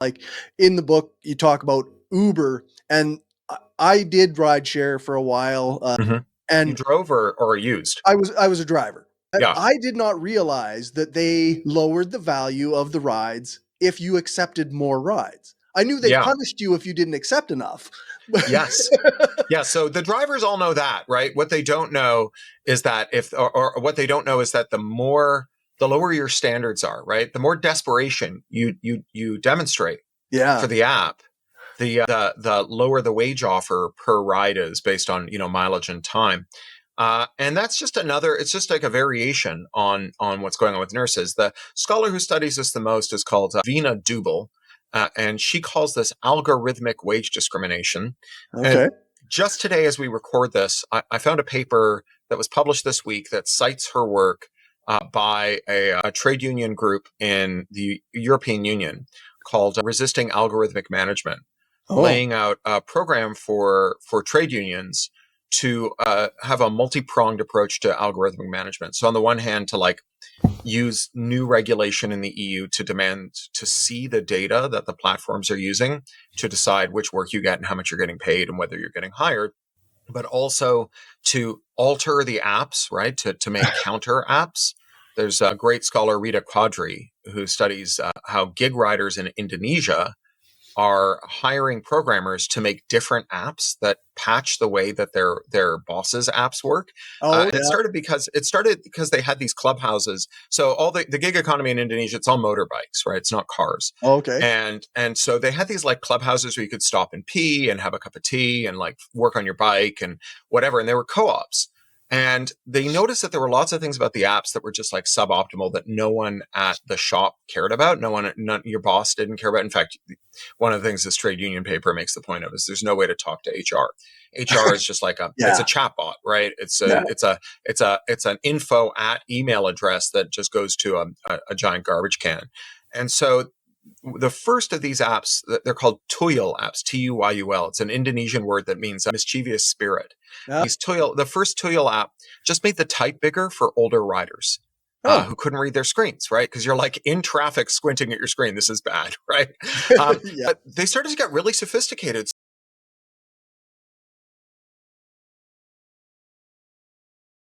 Like in the book, you talk about Uber, and I did ride share for a while, Hmm. You and drove or used? I was a driver. Yeah. I did not realize that they lowered the value of the rides if you accepted more rides. I knew they Yeah. punished you if you didn't accept enough. Yes. Yeah. So the drivers all know that, right? What they don't know is that or what they don't know is that the lower your standards are, right? The more desperation you demonstrate for Yeah. the app, the lower the wage offer per ride is based on, mileage and time. And that's just it's just like a variation on what's going on with nurses. The scholar who studies this the most is called Vina Dubel, and she calls this algorithmic wage discrimination. And Okay. just today, as we record this, I found a paper that was published this week that cites her work by a trade union group in the European Union called Resisting Algorithmic Management, Oh. laying out a program for trade unions to have a multi-pronged approach to algorithmic management. So on the one hand, to use new regulation in the EU to demand to see the data that the platforms are using to decide which work you get and how much you're getting paid and whether you're getting hired, but also to alter the apps, right? To make counter apps. There's a great scholar, Rita Quadri, who studies how gig riders in Indonesia are hiring programmers to make different apps that patch the way that their bosses' apps work. Oh, And yeah. it started because they had these clubhouses. So all the gig economy in Indonesia, it's all motorbikes, right? It's not cars. Okay. And so they had these like clubhouses where you could stop and pee and have a cup of tea and like work on your bike and whatever. And they were co-ops. And they noticed that there were lots of things about the apps that were just like suboptimal that no one at the shop cared about. Your boss didn't care about. In fact, one of the things this trade union paper makes the point of is there's no way to talk to HR. HR is just like it's a Yeah. chat bot, right? Yeah. It's an info at email address that just goes to a giant garbage can. And so the first of these apps, they're called Tuyul apps, Tuyul. It's an Indonesian word that means mischievous spirit. Yeah. The first Tuyul app just made the type bigger for older riders. Oh. Who couldn't read their screens, right? Because you're like in traffic squinting at your screen. This is bad, right? Yeah. But they started to get really sophisticated.